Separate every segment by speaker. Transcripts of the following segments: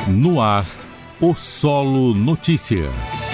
Speaker 1: No ar, o Solo Notícias.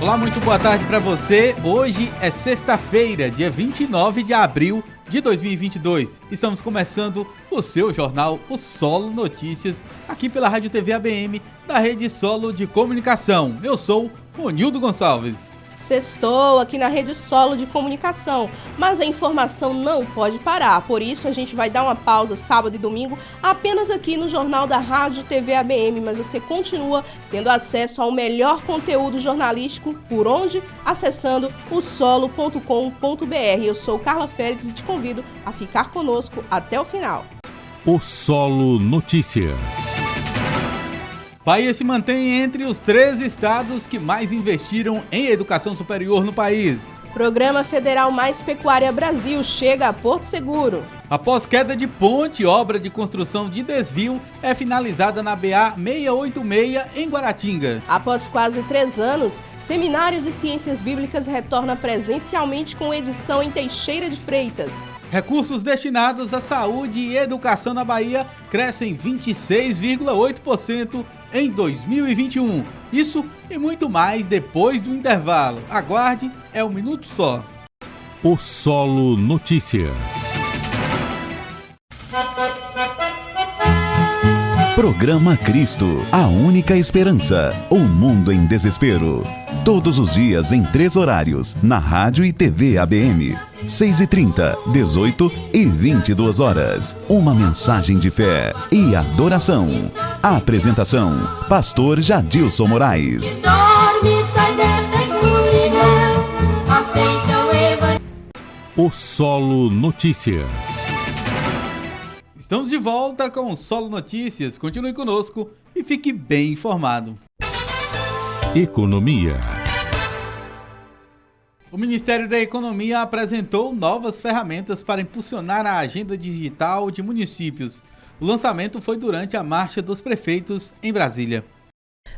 Speaker 2: Olá, muito boa tarde para você. Hoje é sexta-feira, dia 29 de abril de 2022. Estamos começando o seu jornal, o Solo Notícias, aqui pela Rádio TV ABM, da Rede Solo de Comunicação. Eu sou o Nildo Gonçalves.
Speaker 3: Sextou aqui na Rede Solo de Comunicação, mas a informação não pode parar, por isso a gente vai dar uma pausa sábado e domingo apenas aqui no Jornal da Rádio TV ABM, mas você continua tendo acesso ao melhor conteúdo jornalístico, por onde? Acessando o solo.com.br. Eu sou Carla Félix e te convido a ficar conosco até o final.
Speaker 1: O Solo Notícias.
Speaker 2: Bahia se mantém entre os 13 estados que mais investiram em educação superior no país.
Speaker 3: Programa Federal Mais Pecuária Brasil chega a Porto Seguro.
Speaker 2: Após queda de ponte, obra de construção de desvio é finalizada na BA 686 em Guaratinga.
Speaker 3: Após quase 3 anos, Seminário de Ciências Bíblicas retorna presencialmente com edição em Teixeira de Freitas.
Speaker 2: Recursos destinados à saúde e educação na Bahia crescem 26,8% em 2021. Isso e muito mais depois do intervalo. Aguarde, é um minuto só.
Speaker 1: O Solo Notícias.
Speaker 4: Programa Cristo, a única esperança. O mundo em desespero. Todos os dias em 3 horários, na Rádio e TV ABM. 6h30, 18 e 22 horas. Uma mensagem de fé e adoração. A apresentação, Pastor Jadilson Moraes.
Speaker 1: O Solo Notícias.
Speaker 2: Estamos de volta com o Solo Notícias. Continue conosco e fique bem informado.
Speaker 1: Economia.
Speaker 2: O Ministério da Economia apresentou novas ferramentas para impulsionar a agenda digital de municípios. O lançamento foi durante a Marcha dos Prefeitos em Brasília.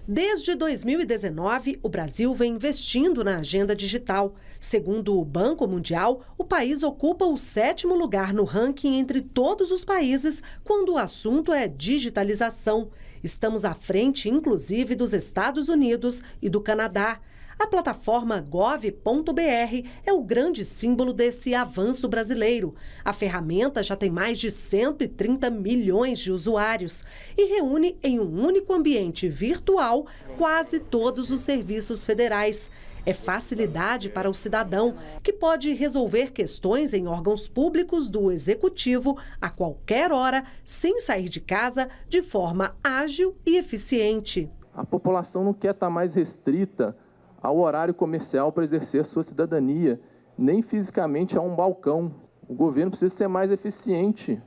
Speaker 5: Desde 2019, o Brasil vem investindo na agenda digital. Segundo o Banco Mundial, o país ocupa o 7º lugar no ranking entre todos os países quando o assunto é digitalização. Estamos à frente, inclusive, dos Estados Unidos e do Canadá. A plataforma gov.br é o grande símbolo desse avanço brasileiro. A ferramenta já tem mais de 130 milhões de usuários e reúne em um único ambiente virtual quase todos os serviços federais. É facilidade para o cidadão, que pode resolver questões em órgãos públicos do Executivo a qualquer hora, sem sair de casa, de forma ágil e eficiente.
Speaker 6: A população não quer estar mais restrita ao horário comercial para exercer sua cidadania, nem fisicamente a um balcão. O governo precisa ser mais eficiente.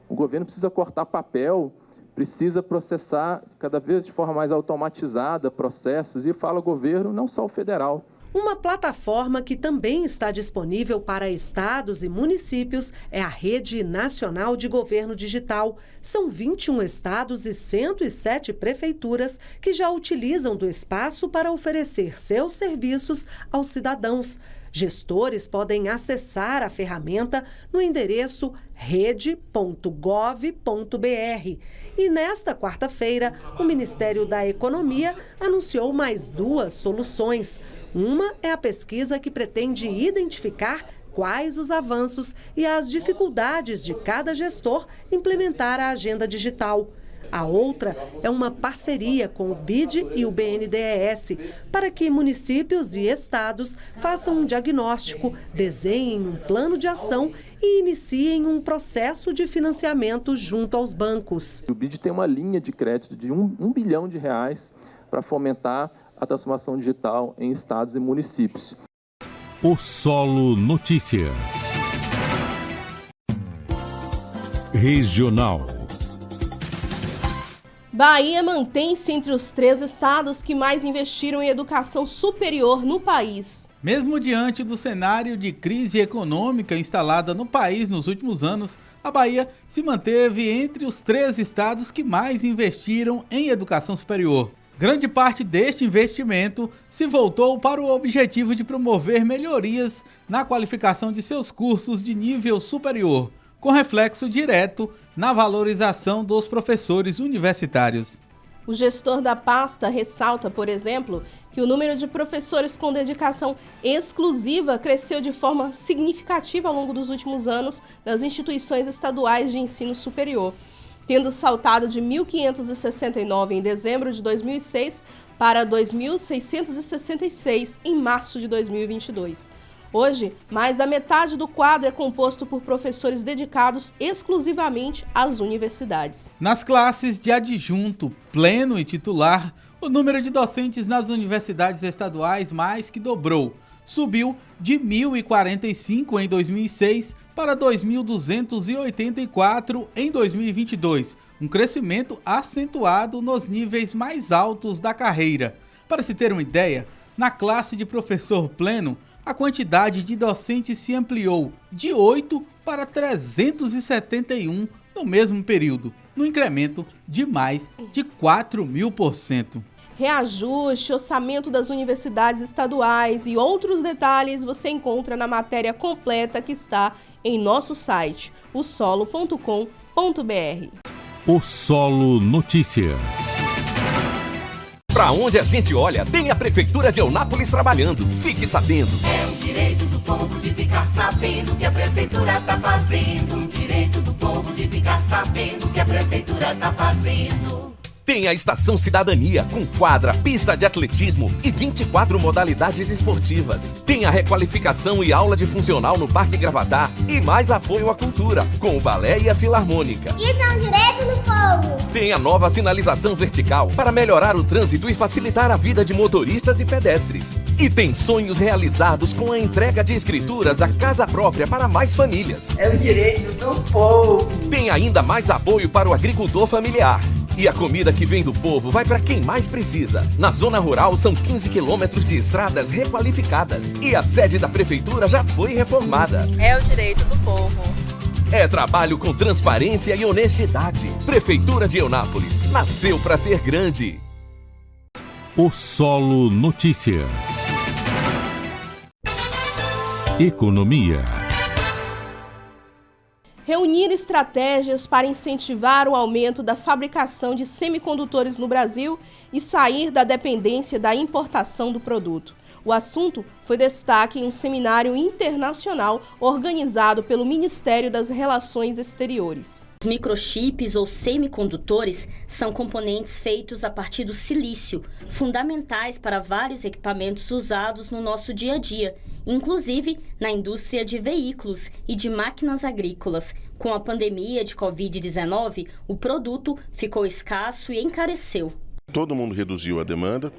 Speaker 6: O governo precisa cortar papel, precisa processar cada vez de forma mais automatizada processos, e fala o governo, não só o federal.
Speaker 5: Uma plataforma que também está disponível para estados e municípios é a Rede Nacional de Governo Digital. São 21 estados e 107 prefeituras que já utilizam do espaço para oferecer seus serviços aos cidadãos. Gestores podem acessar a ferramenta no endereço rede.gov.br. E nesta quarta-feira, o Ministério da Economia anunciou mais 2 soluções. Uma é a pesquisa que pretende identificar quais os avanços e as dificuldades de cada gestor implementar a agenda digital. A outra é uma parceria com o BID e o BNDES, para que municípios e estados façam um diagnóstico, desenhem um plano de ação e iniciem um processo de financiamento junto aos bancos.
Speaker 6: O BID tem uma linha de crédito de R$1 bilhão para fomentar a transformação digital em estados e municípios.
Speaker 1: O Solo Notícias. Regional.
Speaker 3: Bahia mantém-se entre os 3 estados que mais investiram em educação superior no país.
Speaker 2: Mesmo diante do cenário de crise econômica instalada no país nos últimos anos, a Bahia se manteve entre os 3 estados que mais investiram em educação superior. Grande parte deste investimento se voltou para o objetivo de promover melhorias na qualificação de seus cursos de nível superior. com reflexo direto na valorização dos professores universitários.
Speaker 3: O gestor da pasta ressalta, por exemplo, que o número de professores com dedicação exclusiva cresceu de forma significativa ao longo dos últimos anos nas instituições estaduais de ensino superior, tendo saltado de 1.569 em dezembro de 2006 para 2.666 em março de 2022. Hoje, mais da metade do quadro é composto por professores dedicados exclusivamente às universidades.
Speaker 2: Nas classes de adjunto, pleno e titular, o número de docentes nas universidades estaduais mais que dobrou. Subiu de 1.045 em 2006 para 2.284 em 2022, um crescimento acentuado nos níveis mais altos da carreira. Para se ter uma ideia, na classe de professor pleno, a quantidade de docentes se ampliou de 8 para 371 no mesmo período, no incremento de mais de 4.000%.
Speaker 3: Reajuste, orçamento das universidades estaduais e outros detalhes você encontra na matéria completa que está em nosso site, osolo.com.br.
Speaker 1: O Solo Notícias.
Speaker 7: Pra onde a gente olha, tem a Prefeitura de Eunápolis trabalhando. Fique sabendo.
Speaker 8: É o direito do povo de ficar sabendo que a Prefeitura tá fazendo. O direito do povo de ficar sabendo que a Prefeitura tá fazendo.
Speaker 7: Tem a Estação Cidadania, com quadra, pista de atletismo e 24 modalidades esportivas. Tem a requalificação e aula de funcional no Parque Gravatar e mais apoio à cultura, com o balé e a filarmônica.
Speaker 9: Isso é um direito do povo.
Speaker 7: Tem a nova sinalização vertical para melhorar o trânsito e facilitar a vida de motoristas e pedestres. E tem sonhos realizados com a entrega de escrituras da casa própria para mais famílias.
Speaker 8: É o direito do povo.
Speaker 7: Tem ainda mais apoio para o agricultor familiar. E a comida que vem do povo vai para quem mais precisa. Na zona rural são 15 quilômetros de estradas requalificadas. E a sede da prefeitura já foi reformada.
Speaker 10: É o direito do povo.
Speaker 7: É trabalho com transparência e honestidade. Prefeitura de Eunápolis. Nasceu para ser grande.
Speaker 1: O Solo Notícias. Economia.
Speaker 3: Reunir estratégias para incentivar o aumento da fabricação de semicondutores no Brasil e sair da dependência da importação do produto. O assunto foi destaque em um seminário internacional organizado pelo Ministério das Relações Exteriores.
Speaker 11: Os microchips ou semicondutores são componentes feitos a partir do silício, fundamentais para vários equipamentos usados no nosso dia a dia, inclusive na indústria de veículos e de máquinas agrícolas. Com a pandemia de Covid-19, o produto ficou escasso e encareceu.
Speaker 12: Todo mundo reduziu a demanda.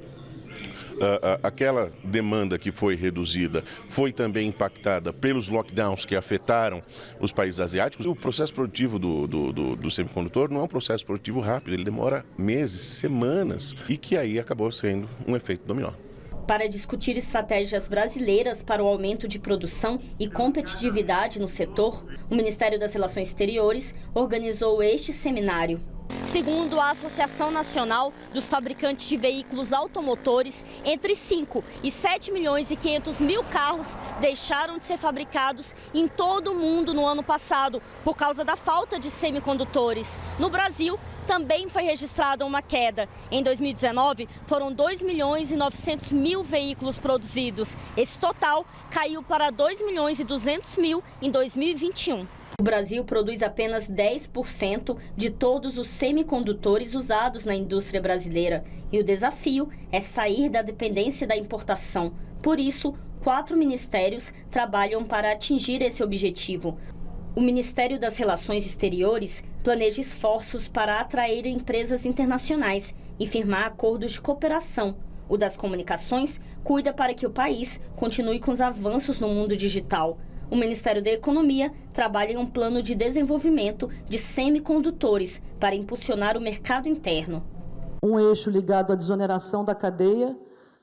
Speaker 12: Aquela demanda que foi reduzida foi também impactada pelos lockdowns que afetaram os países asiáticos. O processo produtivo do semicondutor não é um processo produtivo rápido, ele demora meses, semanas, e que aí acabou sendo um efeito dominó.
Speaker 11: Para discutir estratégias brasileiras para o aumento de produção e competitividade no setor, o Ministério das Relações Exteriores organizou este seminário. Segundo a Associação Nacional dos Fabricantes de Veículos Automotores, entre 5 e 7 milhões e 500 mil carros deixaram de ser fabricados em todo o mundo no ano passado, por causa da falta de semicondutores. No Brasil, também foi registrada uma queda. Em 2019, foram 2 milhões e 900 mil veículos produzidos. Esse total caiu para 2 milhões e 200 mil em 2021. O Brasil produz apenas 10% de todos os semicondutores usados na indústria brasileira e o desafio é sair da dependência da importação. Por isso, 4 ministérios trabalham para atingir esse objetivo. O Ministério das Relações Exteriores planeja esforços para atrair empresas internacionais e firmar acordos de cooperação. O das Comunicações cuida para que o país continue com os avanços no mundo digital. O Ministério da Economia trabalha em um plano de desenvolvimento de semicondutores para impulsionar o mercado interno.
Speaker 13: Um eixo ligado à desoneração da cadeia,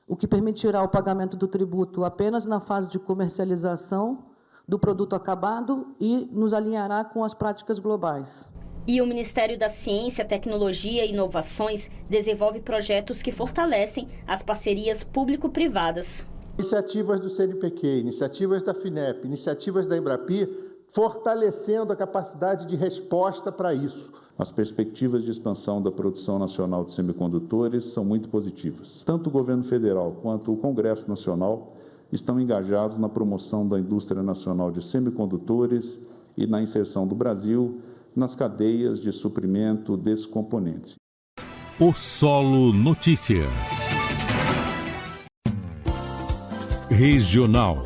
Speaker 13: o que permitirá o pagamento do tributo apenas na fase de comercialização do produto acabado e nos alinhará com as práticas globais.
Speaker 11: E o Ministério da Ciência, Tecnologia e Inovações desenvolve projetos que fortalecem as parcerias público-privadas.
Speaker 14: Iniciativas do CNPq, iniciativas da FINEP, iniciativas da Embrapir
Speaker 10: fortalecendo a capacidade de resposta para isso.
Speaker 14: As perspectivas de expansão da produção nacional de semicondutores são muito positivas. Tanto o governo federal quanto o Congresso Nacional estão engajados na promoção da indústria nacional de semicondutores e na inserção do Brasil nas cadeias de suprimento desses componentes.
Speaker 1: O Solo Notícias. Regional.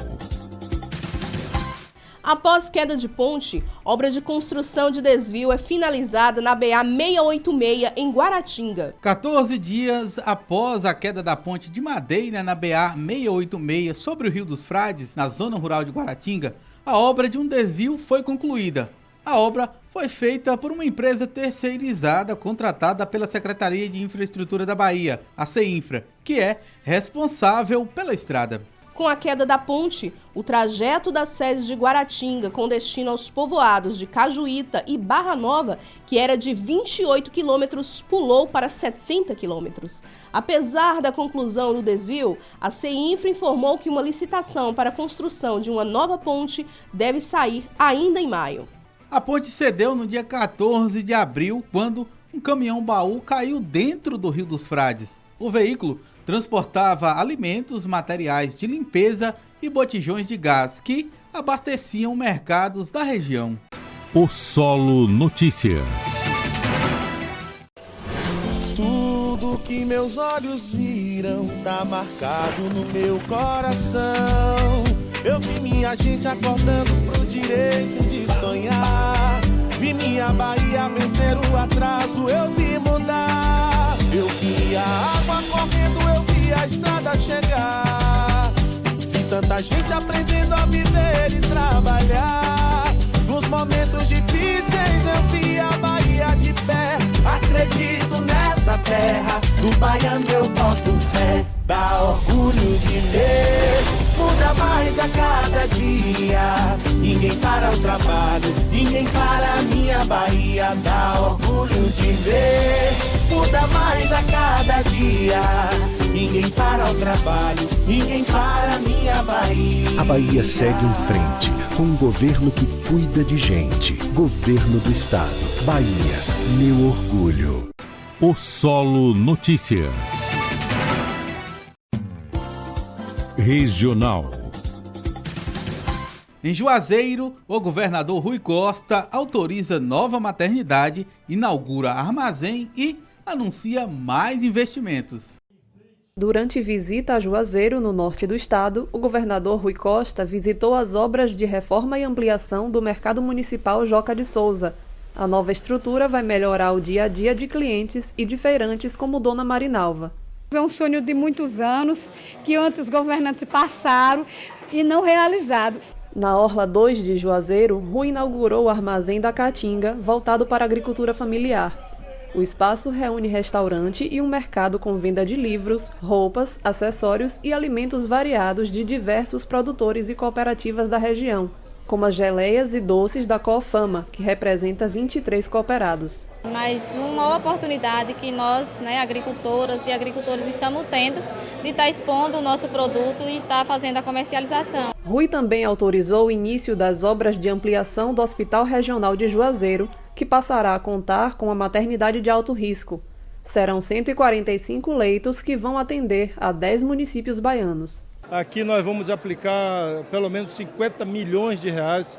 Speaker 3: Após queda de ponte, obra de construção de desvio é finalizada na BA 686, em Guaratinga.
Speaker 2: 14 dias após a queda da ponte de madeira na BA 686 sobre o Rio dos Frades, na zona rural de Guaratinga, a obra de um desvio foi concluída. A obra foi feita por uma empresa terceirizada contratada pela Secretaria de Infraestrutura da Bahia, a CEINFRA, que é responsável pela estrada.
Speaker 3: Com a queda da ponte, o trajeto da sede de Guaratinga com destino aos povoados de Cajuíta e Barra Nova, que era de 28 quilômetros, pulou para 70 quilômetros. Apesar da conclusão do desvio, a CEINFRA informou que uma licitação para a construção de uma nova ponte deve sair ainda em maio.
Speaker 2: A ponte cedeu no dia 14 de abril, quando um caminhão-baú caiu dentro do Rio dos Frades. O veículo transportava alimentos, materiais de limpeza e botijões de gás que abasteciam mercados da região.
Speaker 1: O Solo Notícias.
Speaker 15: Tudo que meus olhos viram tá marcado no meu coração. Eu vi minha gente acordando pro direito de sonhar. Vi minha Bahia vencer o atraso, eu vi mudar. Eu vi a água correndo, eu vi a estrada chegar. Vi tanta gente aprendendo a viver e trabalhar. Nos momentos difíceis eu vi a Bahia de pé. Acredito nessa terra, do baiano eu boto fé. Dá orgulho de ver, muda mais a cada dia. Ninguém para o trabalho, ninguém para a minha Bahia. Dá orgulho de ver, muda mais a cada dia. Ninguém para o trabalho, ninguém para a minha Bahia.
Speaker 16: A Bahia segue em frente, com um governo que cuida de gente. Governo do Estado. Bahia, meu orgulho.
Speaker 1: O Solo Notícias. Regional.
Speaker 2: Em Juazeiro, o governador Rui Costa autoriza nova maternidade, inaugura armazém e anuncia mais investimentos.
Speaker 17: Durante visita a Juazeiro, no norte do estado, o governador Rui Costa visitou as obras de reforma e ampliação do Mercado Municipal Joca de Souza. A nova estrutura vai melhorar o dia a dia de clientes e de feirantes como Dona Marinalva.
Speaker 18: É um sonho de muitos anos que outros governantes passaram e não realizaram.
Speaker 17: Na Orla 2 de Juazeiro, Rui inaugurou o Armazém da Caatinga, voltado para a agricultura familiar. O espaço reúne restaurante e um mercado com venda de livros, roupas, acessórios e alimentos variados de diversos produtores e cooperativas da região, como as geleias e doces da Coofama, que representa 23 cooperados.
Speaker 19: Mais uma oportunidade que nós, agricultoras e agricultores, estamos tendo de estar expondo o nosso produto e estar fazendo a comercialização.
Speaker 17: Rui também autorizou o início das obras de ampliação do Hospital Regional de Juazeiro, que passará a contar com a maternidade de alto risco. Serão 145 leitos que vão atender a 10 municípios baianos.
Speaker 20: Aqui nós vamos aplicar pelo menos 50 milhões de reais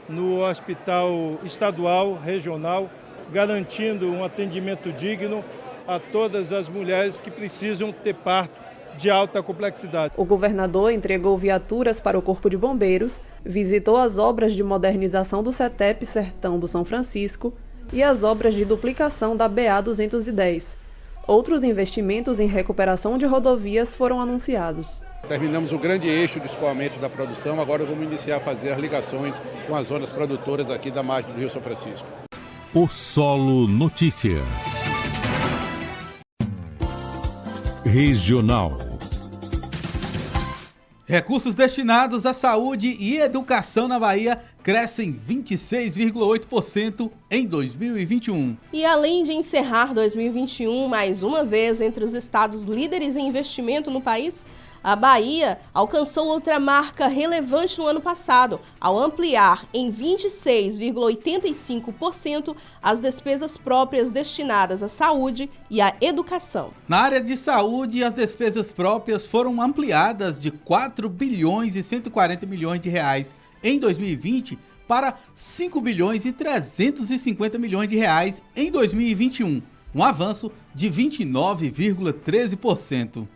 Speaker 20: no hospital estadual, regional, garantindo um atendimento digno a todas as mulheres que precisam ter parto de alta complexidade.
Speaker 17: O governador entregou viaturas para o Corpo de Bombeiros, visitou as obras de modernização do CETEP Sertão do São Francisco e as obras de duplicação da BA-210. Outros investimentos em recuperação de rodovias foram anunciados.
Speaker 21: Terminamos o grande eixo de escoamento da produção, agora vamos iniciar a fazer as ligações com as zonas produtoras aqui da margem do Rio São Francisco.
Speaker 1: O Solo Notícias. Regional.
Speaker 2: Recursos destinados à saúde e educação na Bahia crescem 26,8% em 2021.
Speaker 3: E além de encerrar 2021 mais uma vez entre os estados líderes em investimento no país, A Bahia alcançou outra marca relevante no ano passado, ao ampliar em 26,85% as despesas próprias destinadas à saúde e à educação.
Speaker 2: Na área de saúde, as despesas próprias foram ampliadas de 4 bilhões e 140 milhões de reais em 2020 para 5 bilhões e 350 milhões de reais em 2021, um avanço de 29,13%.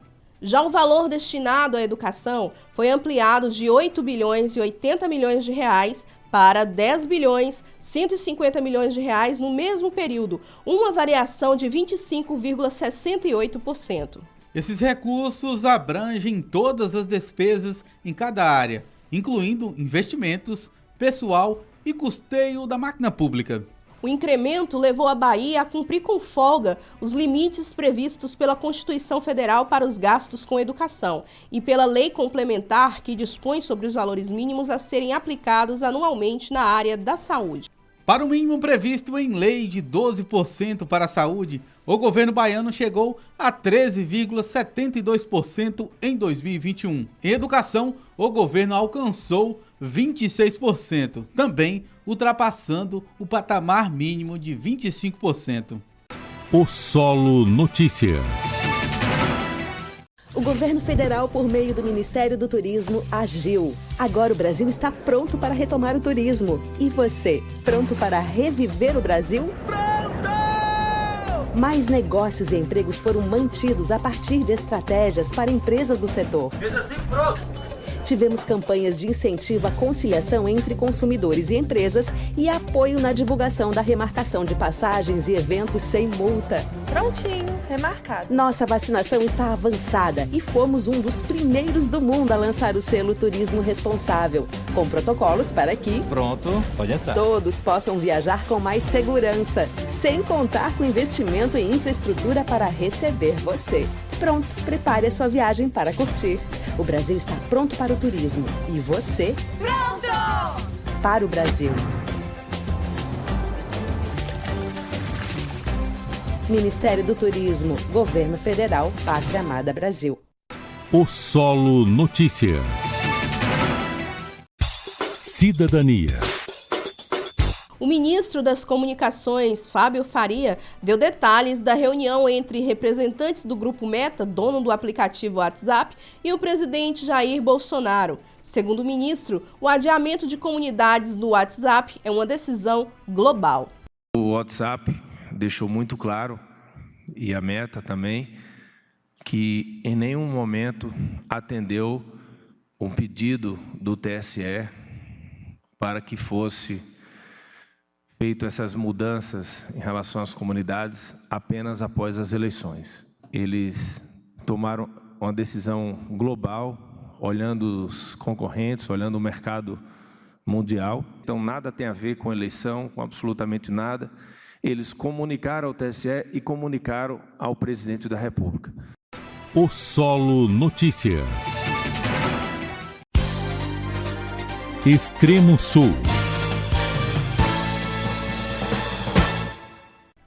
Speaker 3: Já o valor destinado à educação foi ampliado de 8 bilhões e 80 milhões de reais para 10 bilhões 150 milhões de reais no mesmo período, uma variação de 25,68%.
Speaker 2: Esses recursos abrangem todas as despesas em cada área, incluindo investimentos, pessoal e custeio da máquina pública.
Speaker 3: O incremento levou a Bahia a cumprir com folga os limites previstos pela Constituição Federal para os gastos com educação e pela lei complementar que dispõe sobre os valores mínimos a serem aplicados anualmente na área da saúde.
Speaker 2: Para o mínimo previsto em lei de 12% para a saúde, o governo baiano chegou a 13,72% em 2021. Em educação, o governo alcançou 26%, também ultrapassando o patamar mínimo de 25%.
Speaker 1: O Solo Notícias.
Speaker 4: O governo federal, por meio do Ministério do Turismo, agiu. Agora o Brasil está pronto para retomar o turismo. E você, pronto para reviver o Brasil? Pronto! Mais negócios e empregos foram mantidos a partir de estratégias para empresas do setor.
Speaker 22: Veja sempre pronto!
Speaker 4: Tivemos campanhas de incentivo à conciliação entre consumidores e empresas e apoio na divulgação da remarcação de passagens e eventos sem multa.
Speaker 23: Prontinho, remarcado.
Speaker 4: Nossa vacinação está avançada e fomos um dos primeiros do mundo a lançar o selo Turismo Responsável, com protocolos para que
Speaker 24: pronto, pode entrar.
Speaker 4: Todos possam viajar com mais segurança, sem contar com investimento em infraestrutura para receber você. Pronto, prepare a sua viagem para curtir. O Brasil está pronto para o turismo. E você?
Speaker 23: Pronto!
Speaker 4: Para o Brasil. Ministério do Turismo, Governo Federal, Pátria Amada Brasil.
Speaker 1: O Solo Notícias. Cidadania.
Speaker 3: O ministro das Comunicações, Fábio Faria, deu detalhes da reunião entre representantes do Grupo Meta, dono do aplicativo WhatsApp, e o presidente Jair Bolsonaro. Segundo o ministro, o adiamento de comunidades no WhatsApp é uma decisão global.
Speaker 25: O WhatsApp deixou muito claro, e a Meta também, que em nenhum momento atendeu um pedido do TSE para que fosse feito essas mudanças em relação às comunidades apenas após as eleições. Eles tomaram uma decisão global, olhando os concorrentes, olhando o mercado mundial. Então, nada tem a ver com eleição, com absolutamente nada. Eles comunicaram ao TSE e comunicaram ao presidente da República.
Speaker 1: O Solo Notícias. Extremo Sul.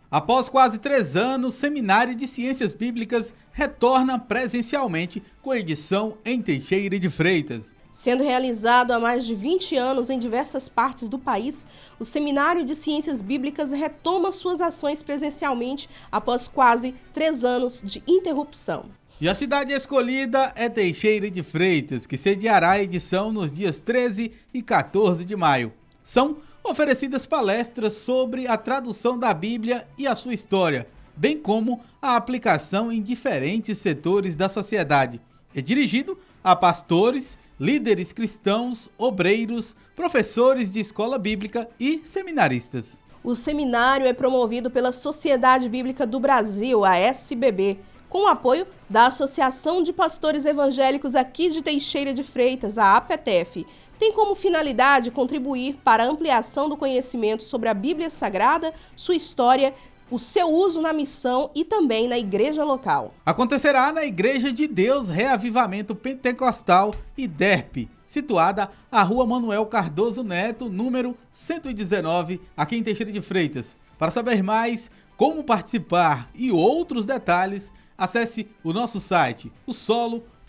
Speaker 2: Após quase 3 anos, o Seminário de Ciências Bíblicas retorna presencialmente com edição em Teixeira de Freitas.
Speaker 3: Sendo realizado há mais de 20 anos em diversas partes do país, o Seminário de Ciências Bíblicas retoma suas ações presencialmente após quase 3 anos de interrupção.
Speaker 2: E a cidade escolhida é Teixeira de Freitas, que sediará a edição nos dias 13 e 14 de maio. São oferecidas palestras sobre a tradução da Bíblia e a sua história, bem como a aplicação em diferentes setores da sociedade. É dirigido a pastores, líderes cristãos, obreiros, professores de escola bíblica e seminaristas.
Speaker 3: O seminário é promovido pela Sociedade Bíblica do Brasil, a SBB, com o apoio da Associação de Pastores Evangélicos aqui de Teixeira de Freitas, a APTF. Tem como finalidade contribuir para a ampliação do conhecimento sobre a Bíblia Sagrada, sua história, o seu uso na missão e também na igreja local.
Speaker 2: Acontecerá na Igreja de Deus Reavivamento Pentecostal, IDERP, situada à Rua Manuel Cardoso Neto, número 119, aqui em Teixeira de Freitas. Para saber mais como participar e outros detalhes, acesse o nosso site, o solo.com.br.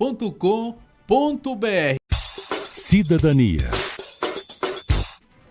Speaker 1: Cidadania.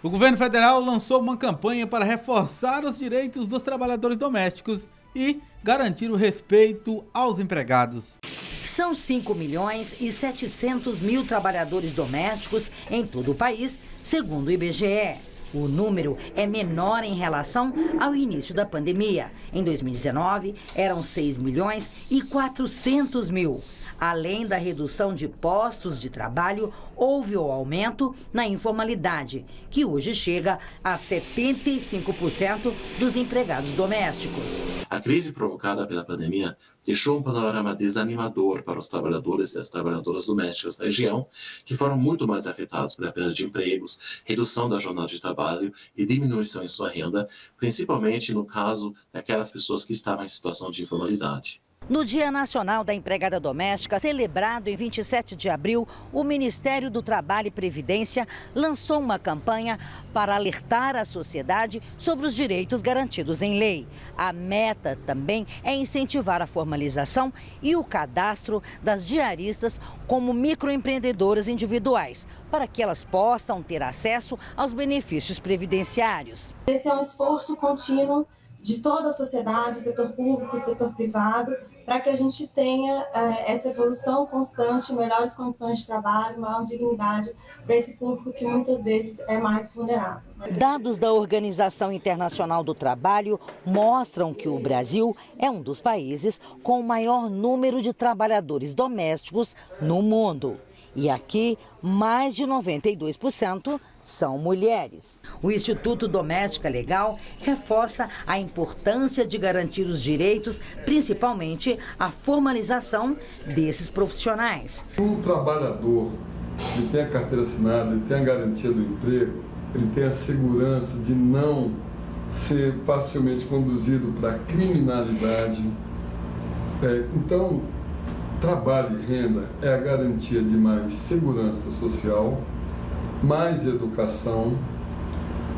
Speaker 2: O governo federal lançou uma campanha para reforçar os direitos dos trabalhadores domésticos e garantir o respeito aos empregados.
Speaker 5: São 5.700.000 trabalhadores domésticos em todo o país, segundo o IBGE. O número é menor em relação ao início da pandemia. Em 2019, eram 6.400.000. Além da redução de postos de trabalho, houve o aumento na informalidade, que hoje chega a 75% dos empregados domésticos.
Speaker 6: A crise provocada pela pandemia deixou um panorama desanimador para os trabalhadores e as trabalhadoras domésticas da região, que foram muito mais afetados pela perda de empregos, redução da jornada de trabalho e diminuição em sua renda, principalmente no caso daquelas pessoas que estavam em situação de informalidade.
Speaker 5: No Dia Nacional da Empregada Doméstica, celebrado em 27 de abril, o Ministério do Trabalho e Previdência lançou uma campanha para alertar a sociedade sobre os direitos garantidos em lei. A meta também é incentivar a formalização e o cadastro das diaristas como microempreendedoras individuais, para que elas possam ter acesso aos benefícios previdenciários.
Speaker 9: Esse é um esforço contínuo de toda a sociedade, setor público, setor privado, para que a gente tenha essa evolução constante, melhores condições de trabalho, maior dignidade para esse público que muitas vezes é mais vulnerável.
Speaker 5: Dados da Organização Internacional do Trabalho mostram que o Brasil é um dos países com o maior número de trabalhadores domésticos no mundo. E aqui, mais de 92% são mulheres. O Instituto Doméstica Legal reforça a importância de garantir os direitos, principalmente a formalização desses profissionais.
Speaker 22: O trabalhador, ele tem a carteira assinada, ele tem a garantia do emprego, ele tem a segurança de não ser facilmente conduzido para a criminalidade. Então, trabalho e renda é a garantia de mais segurança social, mais educação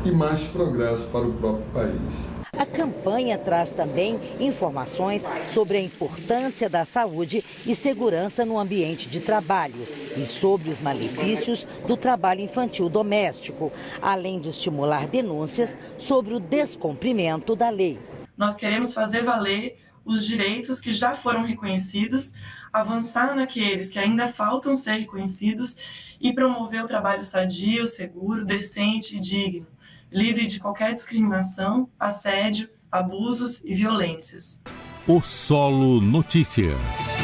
Speaker 22: e mais progresso para o próprio país.
Speaker 5: A campanha traz também informações sobre a importância da saúde e segurança no ambiente de trabalho e sobre os malefícios do trabalho infantil doméstico, além de estimular denúncias sobre o descumprimento da lei.
Speaker 24: Nós queremos fazer valer os direitos que já foram reconhecidos, avançar naqueles que ainda faltam ser reconhecidos e promover o trabalho sadio, seguro, decente e digno, livre de qualquer discriminação, assédio, abusos e violências.
Speaker 1: O Solo Notícias.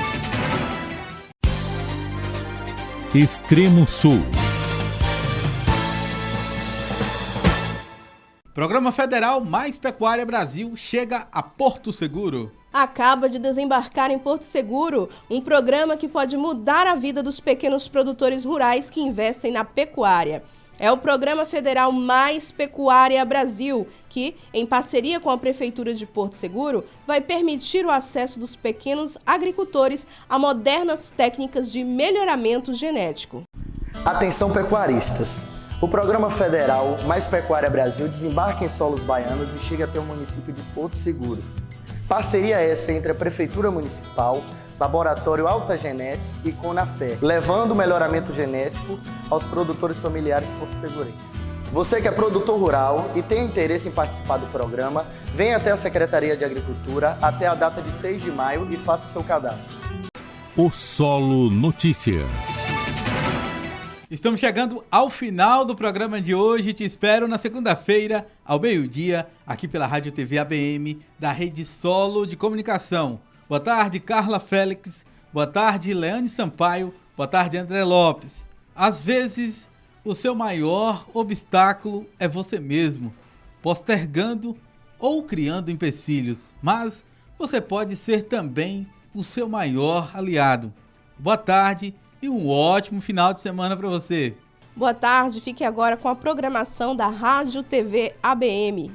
Speaker 1: Extremo Sul.
Speaker 2: Programa Federal Mais Pecuária Brasil chega a Porto Seguro.
Speaker 3: Acaba de desembarcar em Porto Seguro, um programa que pode mudar a vida dos pequenos produtores rurais que investem na pecuária. É o Programa Federal Mais Pecuária Brasil, que, em parceria com a Prefeitura de Porto Seguro, vai permitir o acesso dos pequenos agricultores a modernas técnicas de melhoramento genético.
Speaker 26: Atenção pecuaristas! O Programa Federal Mais Pecuária Brasil desembarca em solos baianos e chega até o município de Porto Seguro. Parceria essa entre a Prefeitura Municipal, Laboratório Alta Genetics e Conafé, levando o melhoramento genético aos produtores familiares porto-segurenses. Você que é produtor rural e tem interesse em participar do programa, venha até a Secretaria de Agricultura até a data de 6 de maio e faça o seu cadastro.
Speaker 1: O Solo Notícias.
Speaker 2: Estamos chegando ao final do programa de hoje. Te espero na segunda-feira, ao meio-dia, aqui pela Rádio TV ABM, da Rede Solo de Comunicação. Boa tarde, Carla Félix. Boa tarde, Leane Sampaio. Boa tarde, André Lopes. Às vezes, o seu maior obstáculo é você mesmo, postergando ou criando empecilhos. Mas você pode ser também o seu maior aliado. Boa tarde e um ótimo final de semana para você.
Speaker 3: Boa tarde, fique agora com a programação da Rádio TV ABM.